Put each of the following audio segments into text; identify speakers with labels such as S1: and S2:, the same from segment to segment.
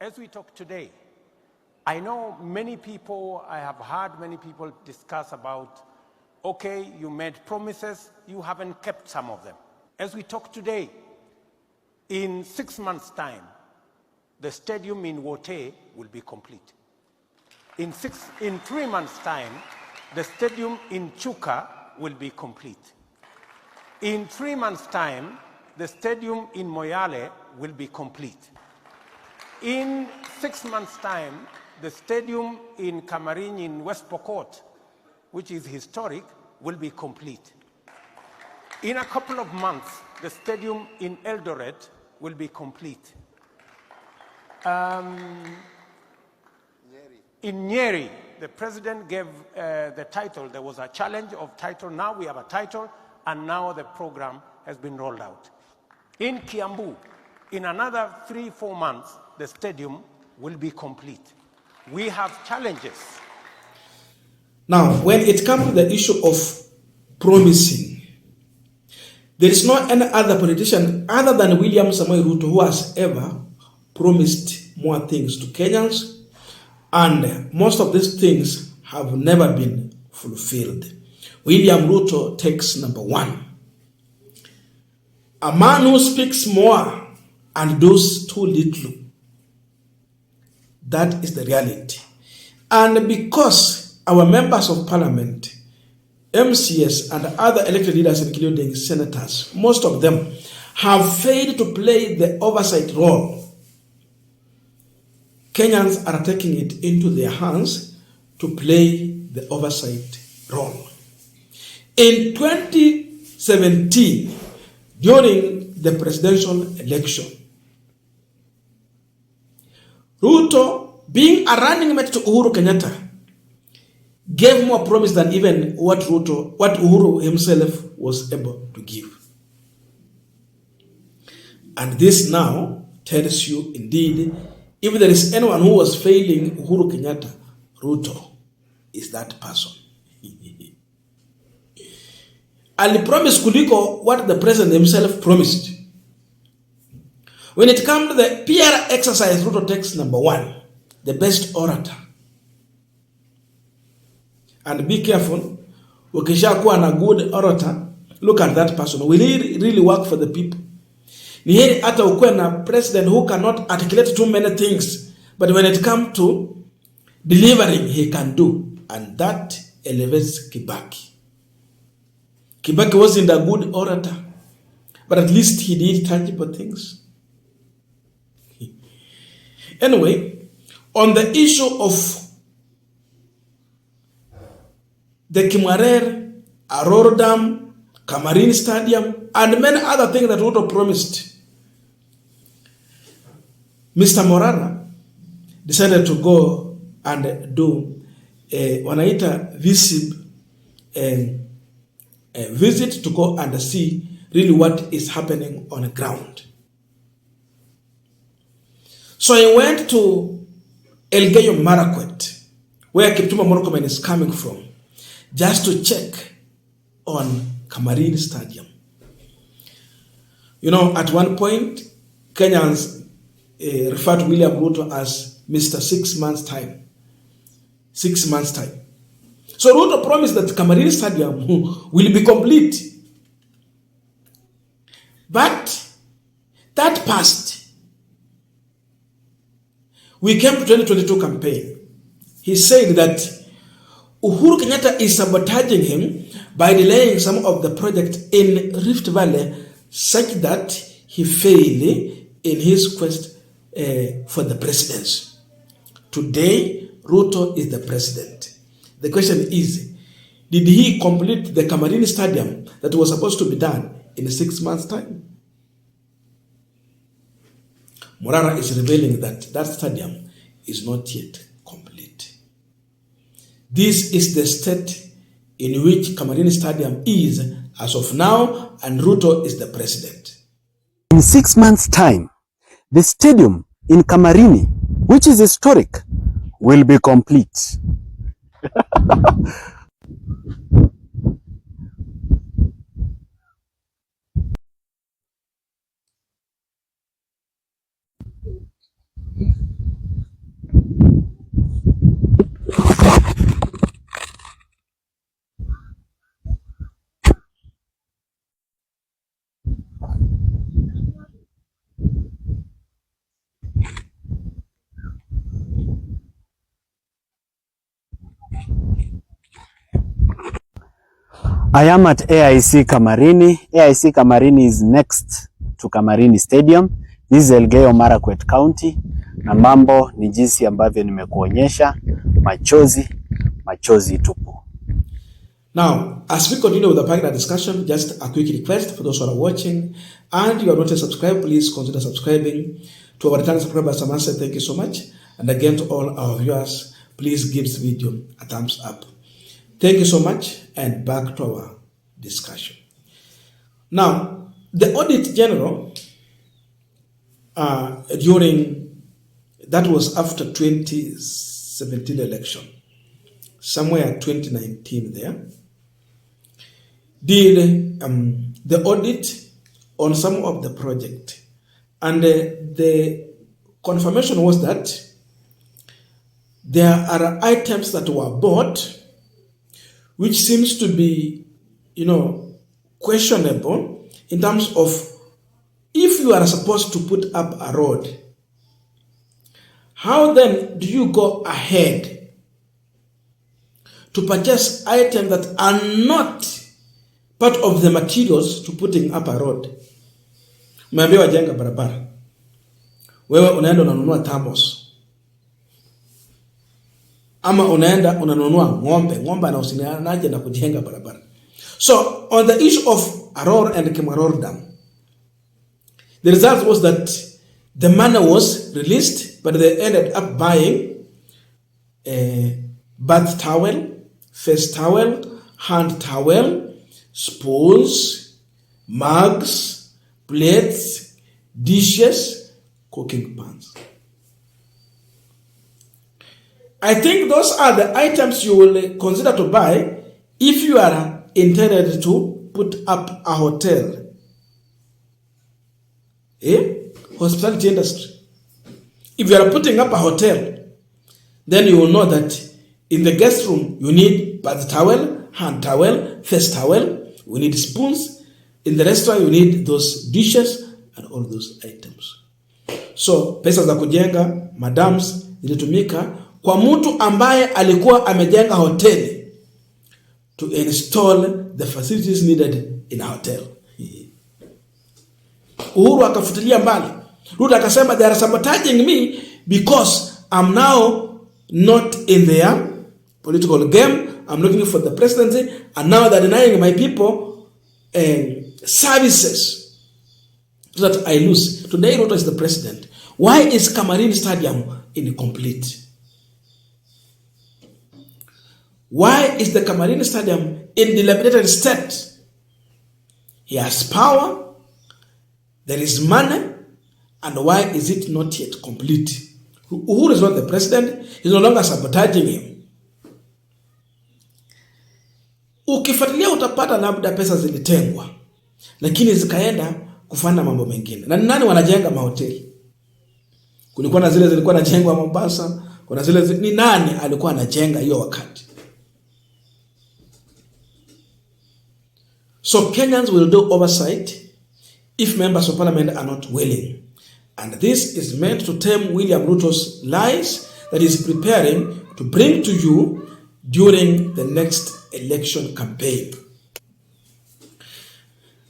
S1: As we talk today, I know many people, I have heard many people discuss about, okay, you made promises, you haven't kept some of them. As we talk today, in 6 months' time, the stadium in Wote will be complete. In 3 months' time, the stadium in Chuka will be complete. In 3 months' time, the stadium in Moyale will be complete. In 6 months' time, the stadium in Kamariny in West Pokot, which is historic, will be complete. In a couple of months, the stadium in Eldoret will be complete. In Nyeri, the president gave the title. There was a challenge of title. Now we have a title, and now the program has been rolled out. In Kiambu, in another 3-4 months, the stadium will be complete. We have challenges.
S2: Now, when it comes to the issue of promising, there is no any other politician other than William Samoei Ruto who has ever promised more things to Kenyans, and most of these things have never been fulfilled. William Ruto takes number 1. A man who speaks more and does too little. That is the reality. And because our members of parliament, MCS, and other elected leaders, including senators, most of them have failed to play the oversight role, Kenyans are taking it into their hands to play the oversight role. In 2017, during the presidential election, Ruto, being a running mate to Uhuru Kenyatta, gave more promise than even what Uhuru himself was able to give. And this now tells you, indeed, if there is anyone who was failing Uhuru Kenyatta, Ruto is that person. Ali promised kuliko what the president himself promised. When it comes to the PR exercise, Ruto takes number 1, the best orator. And be careful, ukishakuwa na good orator, look at that person. Will he really work for the people? Ni heri hata ukuwe na president who cannot articulate too many things, but when it comes to delivering, he can do. And that elevates Kibaki. Kibaki wasn't a good orator, but at least he did tangible things. Anyway, on the issue of the Kimwarer, Aroro Dam, Kamariny Stadium, and many other things that Ruto promised, Mr. Morara decided to go and do wanaita visit to go and see really what is happening on the ground. So he went to Elgeyo Marakwet, where Kipchumba Murkomen is coming from, just to check on Kamariny Stadium. You know, at one point, Kenyans referred to William Ruto as Mr. 6 months time. 6 months time. So Ruto promised that Kamariny Stadium will be complete. But that passed. We came to 2022 campaign. He said that Uhuru Kenyatta is sabotaging him by delaying some of the projects in Rift Valley such that he failed in his quest for the presidency. Today, Ruto is the president. The question is, did he complete the Kamariny Stadium that was supposed to be done in 6 months' time? Morara is revealing that that stadium is not yet complete. This is the state in which Kamariny Stadium is as of now, and Ruto is the president.
S3: In 6 months' time, the stadium in Kamariny, which is historic, will be complete. I am at AIC Kamariny. AIC Kamariny is next to Kamariny Stadium. This is Elgeyo Marakwet County. Na mambo ni jinsi ambavyo nimekuonyesha, machozi tupu.
S2: Now, as we continue with the panel discussion, just a quick request for those who are watching and you are not subscribed, please consider subscribing. To our returning subscribers, I say thank you so much. And again, to all our viewers, please give this video a thumbs up. Thank you so much, and back to our discussion. Now, the Audit General, that was after 2017 election, somewhere 2019 there, did the audit on some of the project. And the confirmation was that there are items that were bought which seems to be, questionable in terms of if you are supposed to put up a road, how then do you go ahead to purchase items that are not part of the materials to putting up a road? Umeambiwa jenga barabara, wewe unaenda unanunua thermos, ama unaenda unanunua ng'ombe na usinianaje na kujenga barabara. So on the issue of Aror and Kemaror Dam, the result was that the money was released, but they ended up buying a bath towel, face towel, hand towel, spoons, mugs, plates, dishes, cooking pans. I think those are the items you will consider to buy if you are intended to put up a hotel. Hospitality industry. If you are putting up a hotel, then you will know that in the guest room you need bath towel, hand towel, face towel, we need spoons. In the restaurant you need those dishes and all those items. So pesa za kujenga madams zilitumika kwa mtu ambaye alikuwa amejenga hoteli to install the facilities needed in a hotel. Uhuru akafutilia mbali. Ruto akasema they are sabotaging me because I'm now not in their political game. I'm looking for the presidency, and now they're denying my people services so that I lose. Today Ruto is the president. Why is Kamariny Stadium incomplete? Why is the Kamariny Stadium in dilapidated state? He has power, there is money, and why is it not yet complete? Uhuru is not the president, he's no longer sabotaging him. Ukifuatilia utapata labda pesa zilitengwa, lakini zikaenda kufanya mambo mengine. Na nani wanajenga mahoteli? Kulikuwa na zile zilikuwa najengwa Mombasa, kuna zile ni nani alikuwa anajenga hiyo wakati? So Kenyans will do oversight if members of parliament are not willing. And this is meant to tame William Ruto's lies that is preparing to bring to you during the next election campaign.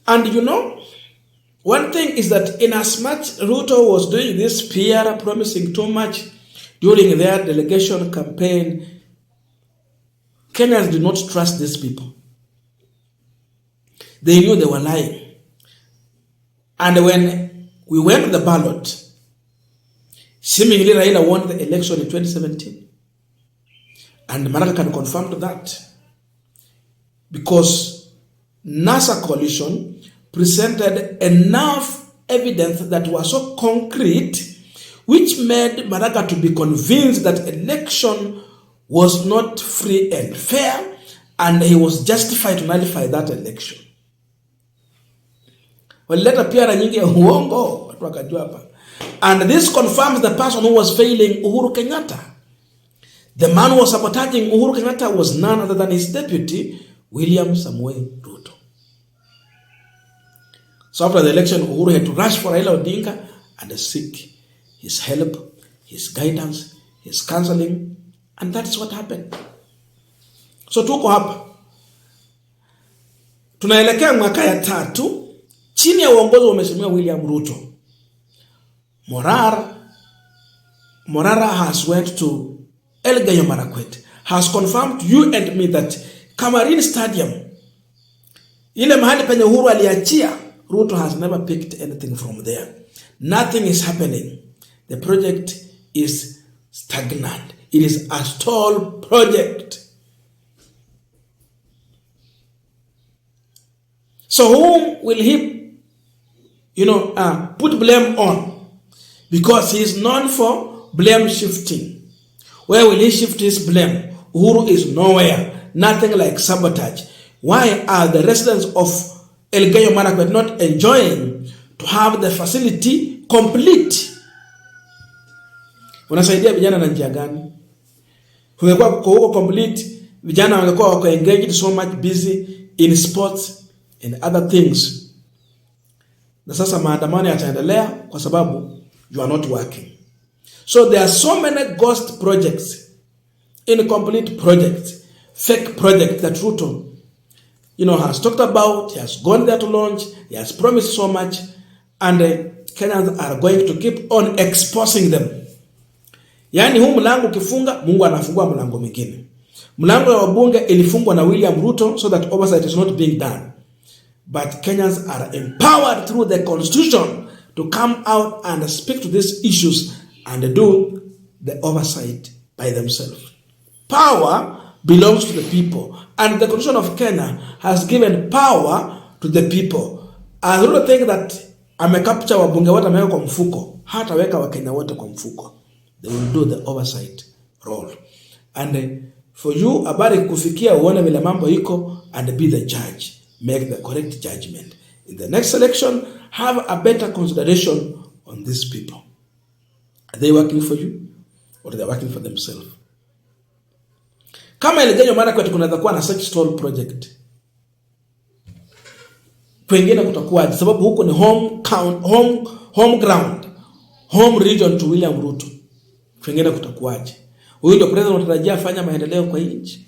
S2: And one thing is that in as much Ruto was doing this PR, promising too much during their delegation campaign, Kenyans did not trust these people. They knew they were lying. And when we went to the ballot, seemingly Raila won the election in 2017. And Morara can confirm to that. Because NASA coalition presented enough evidence that was so concrete, which made Morara to be convinced that election was not free and fair, and he was justified to nullify that election. Walileta piara nyingi ya uongo, watu wakajua hapa. And this confirms the person who was failing Uhuru Kenyatta. The man who was sabotaging Uhuru Kenyatta was none other than his deputy, William Samuel Ruto. So after the election, Uhuru had to rush for Raila Odinga and seek his help, his guidance, his counseling, and that is what happened. So tuko hapa. Tunaelekea mwaka ya 3 chini ya uongozi wa Mheshimiwa William Ruto. Morara has went to Elgeyo Marakwet, has confirmed to you and me that Kamariny Stadium, ile mahali penye Uhuru aliachia, Ruto has never picked anything from there. Nothing is happening. The project is stagnant. It is a stalled project. So whom will he, put blame on? Because he is known for blame shifting. Where will he shift his blame? Uhuru is nowhere. Nothing like sabotage. Why are the residents of Elgeyo Marakwet not enjoying to have the facility complete? Unasaidia vijana na njia gani? Ungekuwa huko complete, vijana wangekuwa wako engaged so much busy in sports and other things. Na sasa maandamano yataendelea kwa sababu you are not working. So there are so many ghost projects, incomplete projects, fake projects that Ruto, has talked about. He has gone there to launch. He has promised so much, and Kenyans are going to keep on exposing them. Yani huu mlango ukifunga, Mungu anafungua mlango mwingine. Mlango wa bunge ilifungwa na William Ruto so that oversight is not being done. But Kenyans are empowered through the constitution to come out and speak to these issues and do the oversight by themselves. Power belongs to the people, and the constitution of Kenya has given power to the people. I don't think that amecapture wabunge wote ameweka kwa mfuko, hataweka Wakenya wote kwa mfuko. They will do the oversight role. And for you, habari kufikia uone vile mambo iko and be the judge. Make the correct judgment. In the next election, have a better consideration on these people. Are they working for you or are they working for themselves? Kama Elgeyo Marakwet kunaweza kuwa na such stall project, kwengine kutakuwa, sababu huko ni home ground, home region to William Ruto. Kwengine kutakuwaje? Huyu ndio president anatarajia afanya maendeleo kwa nchi.